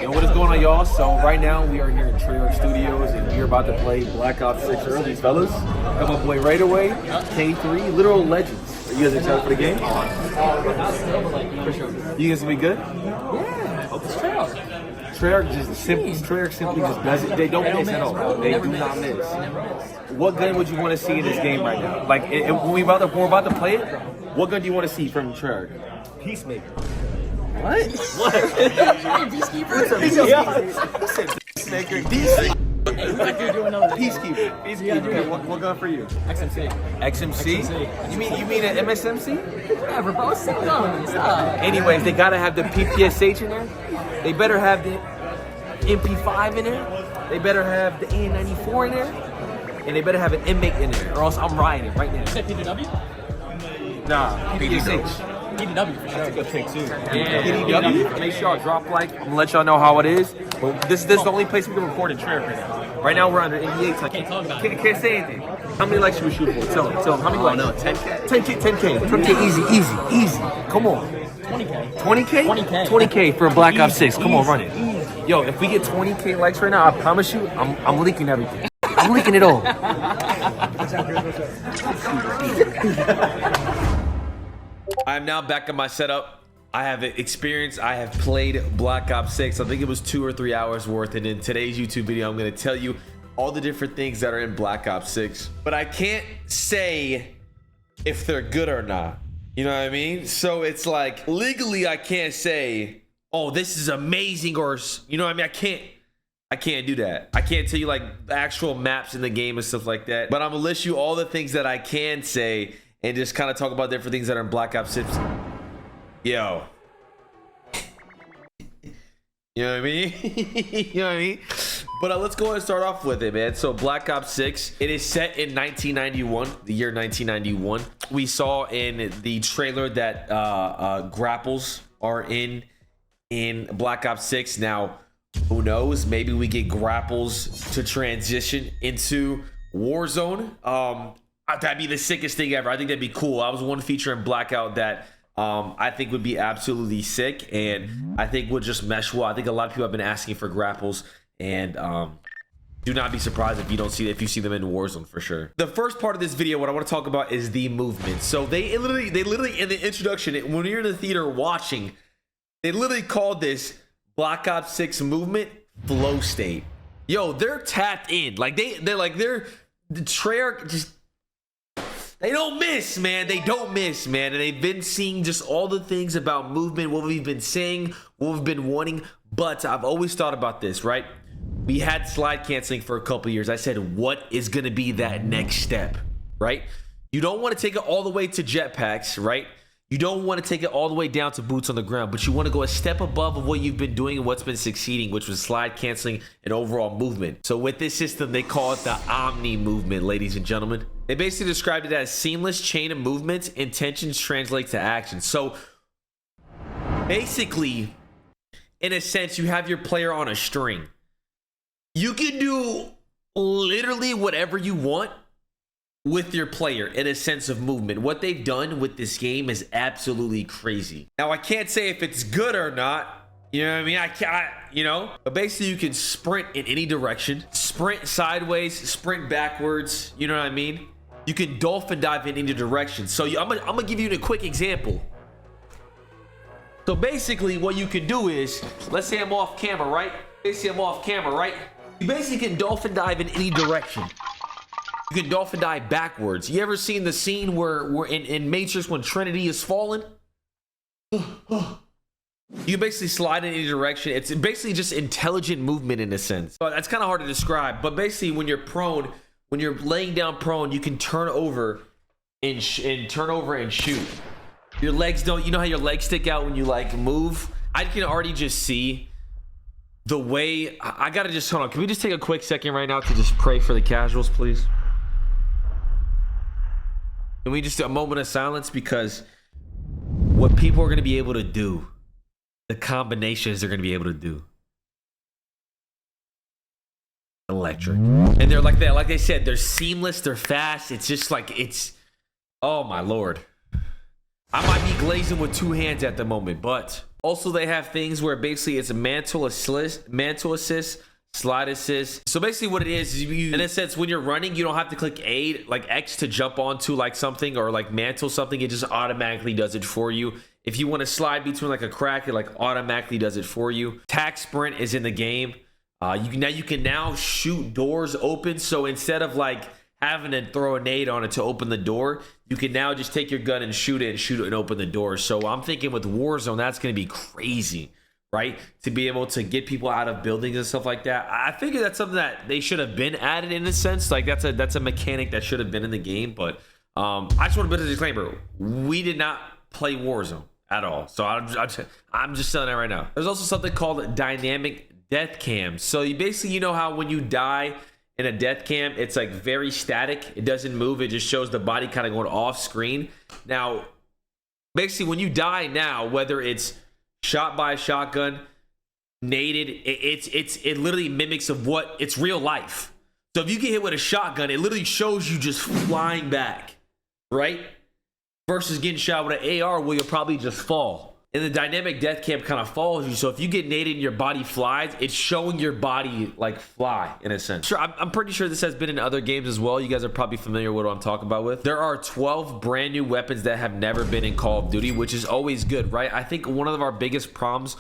And what is going on, y'all? So right now we are here in Treyarch Studios and we're about to play Black Ops 6 early, fellas. Come up boy right away. K3, literal legends. Are you guys excited for the game? You guys gonna be good? Yeah, it's Treyarch. Treyarch simply just does it. They don't miss at all. They do not miss. What gun would you want to see in this game right now? Like when we're about to play it, what gun do you want to see from Treyarch? Peacemaker. What? What? Peacekeeper? Peacemaker. Peacekeeper. Okay, what gun for you? XMC. XMC? You mean an MSMC? Yeah, we're both same guns. Anyways, they gotta have the PPSH in there. They better have the MP5 in there. They better have the A94 in there. And they better have an inmate in there, or else I'm riding right now. Is that PDW? Nah, PPSH. PDW for sure. That's a good pick too. Yeah, PDW. Make sure y'all drop like. I'm gonna let y'all know how it is. But this is the only place we can record in Treyarch right now. Right now we're under NDA. So Can't talk about it. Can't say anything. How many likes should we shoot for? Tell them. How many likes? No, 10K. 10K. Easy. Come on. 20K. 20K? 20K. 20K for Black Ops 6. Come on, run it. Yo, if we get 20K likes right now, I promise you, I'm leaking everything. I'm leaking it all. I'm now back in my setup. I have experience. I have played Black Ops 6. I think it was 2 or 3 hours worth. And in today's YouTube video, I'm going to tell you all the different things that are in Black Ops 6. But I can't say if they're good or not. You know what I mean? So it's like legally I can't say, oh, this is amazing, or you know what I mean? I can't do that. I can't tell you like the actual maps in the game and stuff like that. But I'm gonna list you all the things that I can say and just kind of talk about different things that are in Black Ops 6. Yo. You know what I mean? You know what I mean? But let's go ahead and start off with it, man. So Black Ops 6, it is set in 1991, the year 1991. We saw in the trailer that grapples are in Black Ops 6. Now, who knows? Maybe we get grapples to transition into Warzone. That'd be the sickest thing ever. I think that'd be cool. I was one feature in Blackout that I think would be absolutely sick, and I think would just mesh well. I think a lot of people have been asking for grapples, and do not be surprised if you see them in Warzone for sure. The first part of this video, what I want to talk about is the movement. So they literally in the introduction, when you're in the theater watching, they literally called this Black Ops 6 movement flow state. Yo, they're tapped in. Like the Treyarch just. They don't miss, man. They don't miss, man. And they've been seeing just all the things about movement, what we've been saying, what we've been wanting. But I've always thought about this, right? We had slide canceling for a couple years. I said, what is going to be that next step, right? You don't want to take it all the way to jetpacks, right? You don't want to take it all the way down to boots on the ground, but you want to go a step above of what you've been doing and what's been succeeding, which was slide canceling and overall movement. So with this system, they call it the Omni movement, ladies and gentlemen. They basically described it as seamless chain of movements, intentions translate to action. So basically, in a sense, you have your player on a string. You can do literally whatever you want with your player in a sense of movement. What they've done with this game is absolutely crazy. Now, I can't say if it's good or not. You know what I mean? I can't, you know? But basically, you can sprint in any direction. Sprint sideways, sprint backwards. You know what I mean? You can dolphin dive in any direction. So I'm gonna give you a quick example. So basically, what you can do is, let's say I'm off camera, right? You basically can dolphin dive in any direction. You can dolphin dive backwards. You ever seen the scene where we're in Matrix when Trinity is falling? You can basically slide in any direction. It's basically just intelligent movement in a sense. But that's kind of hard to describe. But basically, when you're prone, when you're laying down prone, you can turn over and shoot. Your legs don't. You know how your legs stick out when you like move? I can already just see the way. I gotta just hold on. Can we just take a quick second right now to just pray for the casuals, please? Can we just do a moment of silence? Because what people are going to be able to do, the combinations they're going to be able to do, electric. And they're like that, like they said, they're seamless, they're fast. It's just like, oh my lord. I might be glazing with two hands at the moment, but Also, they have things where basically it's a mantle assist, slide assist. So basically what it is you, in a sense, when you're running, you don't have to click A, like X, to jump onto like something or like mantle something. It just automatically does it for you. If you want to slide between like a crack, it like automatically does it for you. Tac sprint is in the game. You can now shoot doors open. So instead of like having to throw a nade on it to open the door, you can now just take your gun and shoot it and open the door. So I'm thinking with Warzone, that's going to be crazy, right? To be able to get people out of buildings and stuff like that. I figure that's something that they should have been added in a sense. Like that's a mechanic that should have been in the game. But I just want to put a disclaimer: we did not play Warzone at all. So I'm just telling that right now. There's also something called dynamic death cam. So you basically, you know how when you die in a death cam, it's like very static. It doesn't move. It just shows the body kind of going off screen. Now, basically, when you die now, whether it's shot by a shotgun, naded, it literally mimics of what it's real life. So if you get hit with a shotgun, it literally shows you just flying back, right? Versus getting shot with an AR where you'll probably just fall. And the dynamic death cam kind of follows you. So if you get naded and your body flies, it's showing your body like fly in a sense. Sure, I'm pretty sure this has been in other games as well. You guys are probably familiar with what I'm talking about with. There are 12 brand new weapons that have never been in Call of Duty, which is always good, right? I think one of our biggest problems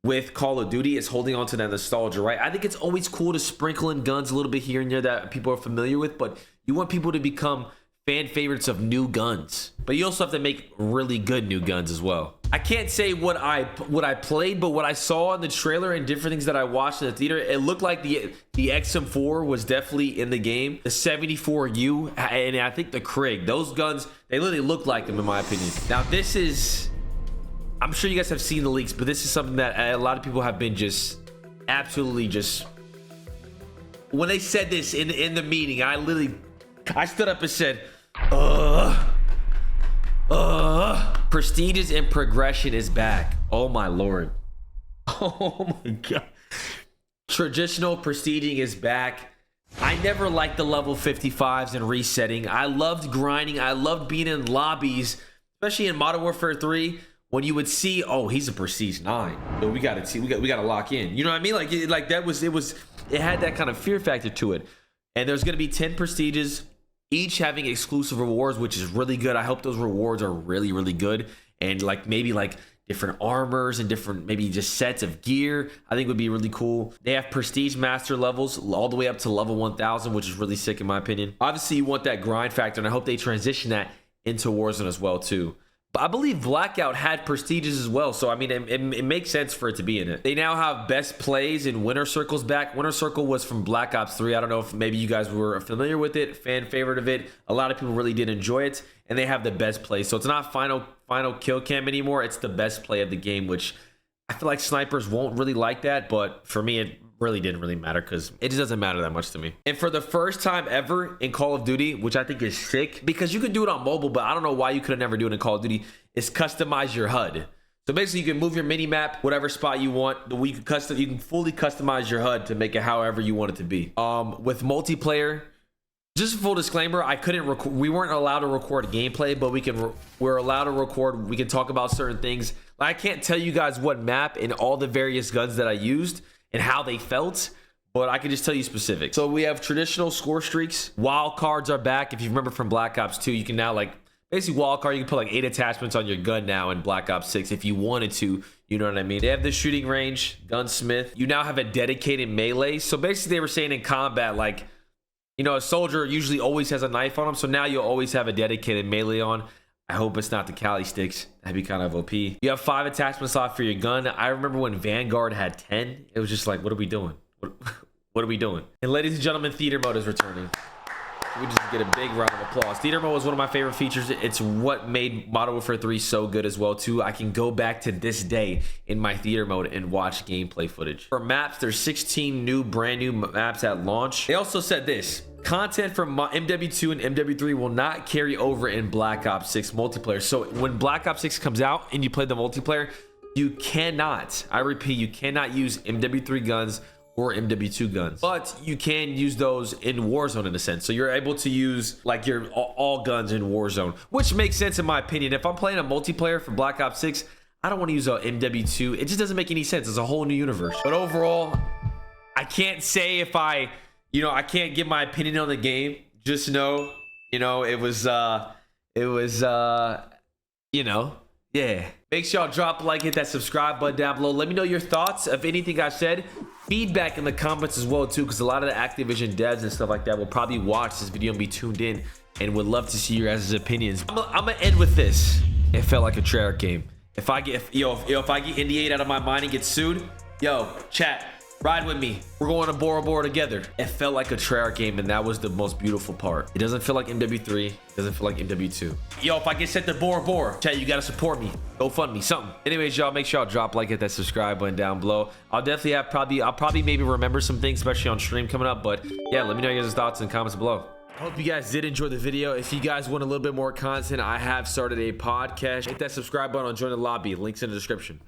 with Call of Duty is holding on to that nostalgia, right? I think it's always cool to sprinkle in guns a little bit here and there that people are familiar with, but you want people to become fan favorites of new guns, but you also have to make really good new guns as well. I can't say what I played, but what I saw in the trailer and different things that I watched in the theater, it looked like the XM4 was definitely in the game, the 74U, and I think the Krig. Those guns, they literally look like them in my opinion. Now this is, I'm sure you guys have seen the leaks, but this is something that a lot of people have been just absolutely just, when they said this in the meeting, I stood up and said, Prestiges and progression is back. Oh my lord. Oh my god. Traditional prestiging is back. I never liked the level 55s and resetting. I loved grinding. I loved being in lobbies, especially in Modern Warfare 3, when you would see, oh, he's a prestige 9. So we gotta see, we gotta lock in. You know what I mean? Like it had that kind of fear factor to it. And there's gonna be 10 prestiges, each having exclusive rewards, which is really good. I hope those rewards are really, really good. And like maybe like different armors and different maybe just sets of gear, I think would be really cool. They have prestige master levels all the way up to level 1000, which is really sick in my opinion. Obviously you want that grind factor, and I hope they transition that into Warzone as well too. But I believe Blackout had prestiges as well, so I mean it makes sense for it to be in it. They now have best plays and winner circles back. Winner circle was from Black Ops 3. I don't know if maybe you guys were familiar with it, fan favorite of it. A lot of people really did enjoy it, and they have the best play. So it's not final kill cam anymore. It's the best play of the game, which I feel like snipers won't really like that, but for me it really didn't really matter because it just doesn't matter that much to me. And for the first time ever in Call of Duty, which I think is sick because you can do it on mobile, but I don't know why you could have never do it in Call of Duty, is customize your HUD. So basically you can move your mini map whatever spot you want. You can fully customize your HUD to make it however you want it to be. With multiplayer, just a full disclaimer, we weren't allowed to record gameplay, but we're allowed to record. We can talk about certain things. I can't tell you guys what map and all the various guns that I used and how they felt, but I can just tell you specific. So we have traditional score streaks. Wild cards are back. If you remember from Black Ops 2, you can now like basically wild card. You can put like 8 attachments on your gun now in Black Ops 6 if you wanted to. You know what I mean? They have the shooting range, gunsmith. You now have a dedicated melee. So basically they were saying in combat, like, you know, a soldier usually always has a knife on him. So now you'll always have a dedicated melee on. I hope it's not the Cali sticks. That'd be kind of OP. You have 5 attachment slots for your gun. I remember when Vanguard had 10. It was just like, what are we doing? What are we doing? And ladies and gentlemen, theater mode is returning. We just get a big round of applause. Theater mode was one of my favorite features. It's what made Modern Warfare 3 so good as well too. I can go back to this day in my theater mode and watch gameplay footage. For maps, there's 16 new brand new maps at launch. They also said this: content from MW2 and MW3 will not carry over in Black Ops 6 multiplayer. So when Black Ops 6 comes out and you play the multiplayer, you cannot, I repeat, you cannot use MW3 guns or MW2 guns, but you can use those in Warzone in a sense. So you're able to use like your all guns in Warzone, which makes sense in my opinion. If I'm playing a multiplayer for Black Ops 6, I don't want to use a MW2. It just doesn't make any sense. It's a whole new universe. But overall, I can't say if I can't give my opinion on the game. Just know, it was, yeah. Make sure y'all drop a like, hit that subscribe button down below. Let me know your thoughts of anything I said. Feedback in the comments as well too, because a lot of the Activision devs and stuff like that will probably watch this video and be tuned in and would love to see your guys' opinions. I'm gonna end with this. It felt like a Treyarch game. If I get NDA'd out of my mind and get sued, yo, chat, ride with me. We're going to Bora Bora together. It felt like a Treyarch game, and that was the most beautiful part. It doesn't feel like MW3. It doesn't feel like MW2. Yo, if I get sent to Bora Bora, chat, you gotta support me. Go fund me, something. Anyways, y'all, make sure y'all drop a like, hit that subscribe button down below. I'll definitely have I'll probably maybe remember some things, especially on stream coming up. But yeah, let me know your guys' thoughts in the comments below. I hope you guys did enjoy the video. If you guys want a little bit more content, I have started a podcast. Hit that subscribe button and join the lobby. Links in the description.